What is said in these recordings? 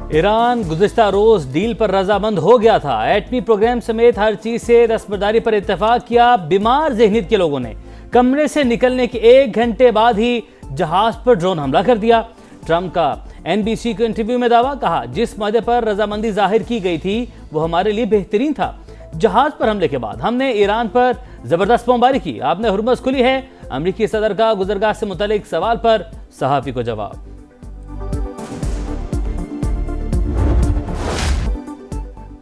ایران گزشتہ روز ڈیل پر رضامند ہو گیا تھا۔ ایٹمی پروگرام سمیت ہر چیز سے دستبرداری پر اتفاق کیا۔ بیمار ذہنیت کے لوگوں نے کمرے سے نکلنے کے 1 گھنٹے بعد ہی جہاز پر ڈرون حملہ کر دیا۔ ٹرمپ کا NBC کو انٹرویو میں دعویٰ، کہا جس معاہدے پر رضامندی ظاہر کی گئی تھی وہ ہمارے لیے بہترین تھا۔ جہاز پر حملے کے بعد ہم نے ایران پر زبردست بمباری کی۔ آپ نے ہرمز کھلی ہے؟ امریکی صدر کا گزرگاہ سے متعلق سوال پر صحافی کو جواب۔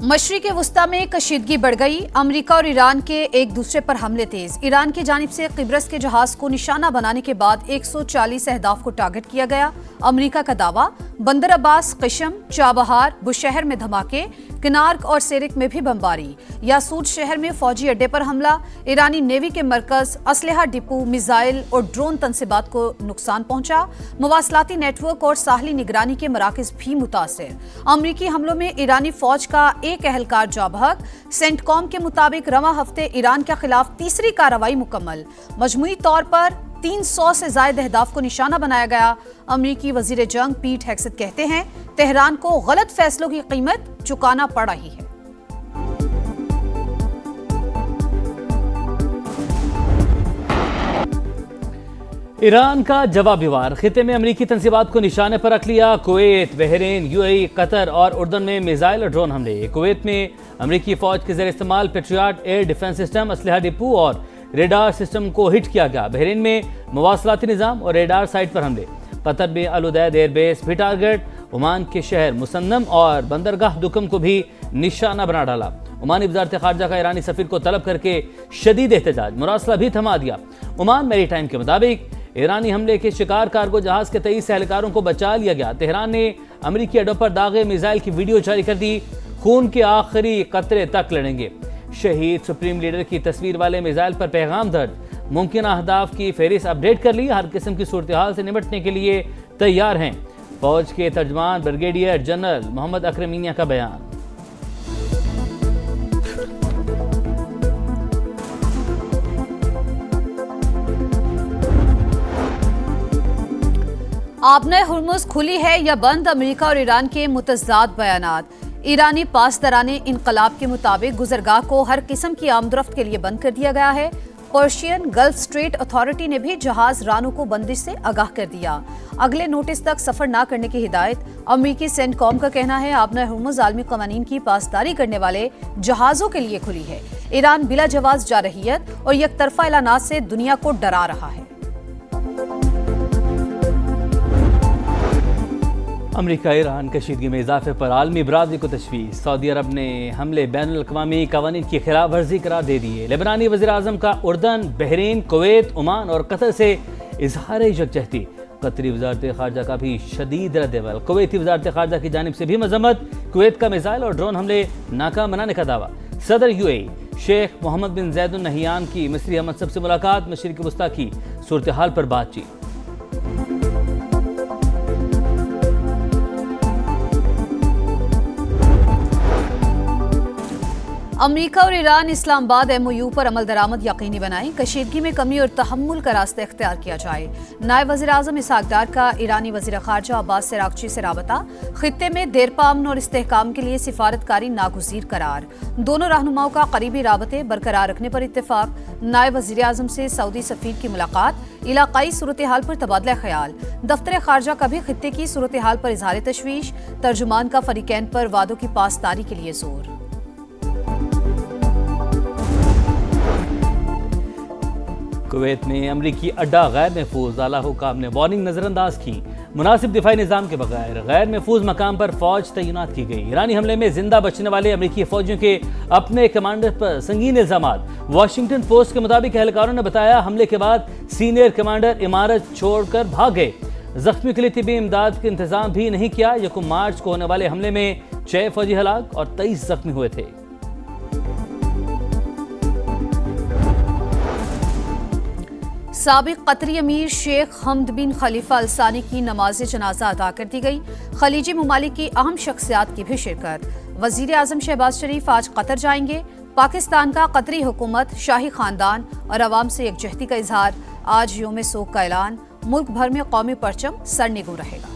مشرق وسطی میں کشیدگی بڑھ گئی۔ امریکہ اور ایران کے ایک دوسرے پر حملے تیز۔ ایران کی جانب سے قبرص کے جہاز کو نشانہ بنانے کے بعد 140 اہداف کو ٹارگٹ کیا گیا۔ امریکہ کا دعویٰ، بندر عباس، قشم، چابہار، بشہر میں دھماکے، کنارک اور سیرک میں بھی بمباری۔ یاسوٹ شہر میں فوجی اڈے پر حملہ، ایرانی نیوی کے مرکز، اسلحہ ڈپو، میزائل اور ڈرون تنصیبات کو نقصان پہنچا۔ مواصلاتی نیٹ ورک اور ساحلی نگرانی کے مراکز بھی متاثر۔ امریکی حملوں میں ایرانی فوج کا ایک اہلکار جاں بحق۔ سینٹ کام کے مطابق رواں ہفتے ایران کے خلاف تیسری کارروائی مکمل۔ مجموعی طور پر 300 سے زائد اہداف کو نشانہ بنایا گیا۔ امریکی وزیر جنگ پیٹ ہیگسٹ کہتے ہیں تہران کو غلط فیصلوں کی قیمت چکانا پڑ رہی ہے۔ ایران کا جوابی وار، خطے میں امریکی تنصیبات کو نشانے پر رکھ لیا۔ کویت، بحرین، UAE، قطر اور اردن میں میزائل اور ڈرون حملے۔ کویت میں امریکی فوج کے زیر استعمال پیٹریاٹ ایئر ڈیفنس سسٹم، اسلحہ ڈپو اور ریڈار سسٹم کو ہٹ کیا گیا۔ بحرین میں مواصلاتی نظام اور ریڈار سائٹ پر حملے۔ قطر میں العدید ایئر بیس بھی ٹارگٹ۔ عمان کے شہر مسنم اور بندرگاہ دکم کو بھی نشانہ بنا ڈالا۔ عمانی وزارت خارجہ کا ایرانی سفیر کو طلب کر کے شدید احتجاج، مراسلہ بھی تھما دیا۔ عمان میری ٹائم کے مطابق ایرانی حملے کے شکار کارگو جہاز کے 23 اہلکاروں کو بچا لیا گیا۔ تہران نے امریکی اڈوں پر داغے میزائل کی ویڈیو جاری کر دی۔ خون کے آخری قطرے تک لڑیں گے۔ شہید سپریم لیڈر کی تصویر والے میزائل پر پیغام درج۔ ممکنہ اہداف کی فہرست اپڈیٹ کر لی، ہر قسم کی صورتحال سے نمٹنے کے لیے تیار ہیں۔ فوج کے ترجمان بریگیڈیئر جنرل محمد اکرم میاں کا بیان۔ آبنہ ہرمز کھلی ہے یا بند؟ امریکہ اور ایران کے متضاد بیانات۔ ایرانی پاسداران انقلاب کے مطابق گزرگاہ کو ہر قسم کی آمد و رفت کے لیے بند کر دیا گیا ہے۔ پرشین گلف اسٹریٹ اتھارٹی نے بھی جہاز رانوں کو بندش سے آگاہ کر دیا۔ اگلے نوٹس تک سفر نہ کرنے کی ہدایت۔ امریکی سینٹ کام کا کہنا ہے آبنہ ہرمز عالمی قوانین کی پاسداری کرنے والے جہازوں کے لیے کھلی ہے۔ ایران بلا جواز جارحیت اور یک طرفہ اعلانات سے دنیا کو ڈرا رہا ہے۔ امریکہ ایران کشیدگی میں اضافے پر عالمی برادری کو تشویش۔ سعودی عرب نے حملے بین الاقوامی قوانین کی خلاف ورزی قرار دے دیے۔ لبنانی وزیر اعظم کا اردن، بحرین، کویت، عمان اور قطر سے اظہار یکجہتی۔ قطری وزارت خارجہ کا بھی شدید ردعمل۔ کویتی وزارت خارجہ کی جانب سے بھی مذمت۔ کویت کا میزائل اور ڈرون حملے ناکام بنانے کا دعویٰ۔ صدر UAE شیخ محمد بن زید النہیان کی مصری ہمنصب سے ملاقات۔ مشرق وسطی کی صورتحال پر بات چیت۔ امریکہ اور ایران اسلام آباد MOU پر عمل درآمد یقینی بنائیں۔ کشیدگی میں کمی اور تحمل کا راستہ اختیار کیا جائے۔ نائب وزیر اعظم اسحاق ڈار کا ایرانی وزیر خارجہ عباس سراغچی سے رابطہ۔ خطے میں دیرپا امن اور استحکام کے لیے سفارتکاری ناگزیر قرار۔ دونوں رہنماؤں کا قریبی رابطے برقرار رکھنے پر اتفاق۔ نائب وزیر اعظم سے سعودی سفیر کی ملاقات۔ علاقائی صورتحال پر تبادلہ خیال۔ دفتر خارجہ کا بھی خطے کی صورتحال پر اظہار تشویش۔ ترجمان کا فریقین پر وعدوں کی پاسداری کے لیے زور۔ کویت میں امریکی اڈا غیر محفوظ، اعلیٰ حکام نے وارننگ نظر انداز کی۔ مناسب دفاعی نظام کے بغیر غیر محفوظ مقام پر فوج تعینات کی گئی۔ ایرانی حملے میں زندہ بچنے والے امریکی فوجیوں کے اپنے کمانڈر پر سنگین الزامات۔ واشنگٹن پوسٹ کے مطابق اہلکاروں نے بتایا حملے کے بعد سینئر کمانڈر عمارت چھوڑ کر بھاگ گئے۔ زخمیوں کے لیے طبی امداد کا انتظام بھی نہیں کیا۔ 1 مارچ کو ہونے والے حملے میں 6 فوجی ہلاک اور 23 زخمی ہوئے تھے۔ سابق قطری امیر شیخ حمد بن خلیفہ الثانی کی نماز جنازہ ادا کر دی گئی۔ خلیجی ممالک کی اہم شخصیات کی بھی شرکت۔ وزیر اعظم شہباز شریف آج قطر جائیں گے۔ پاکستان کا قطری حکومت، شاہی خاندان اور عوام سے یکجہتی کا اظہار۔ آج یوم سوگ کا اعلان۔ ملک بھر میں قومی پرچم سرنگوں رہے گا۔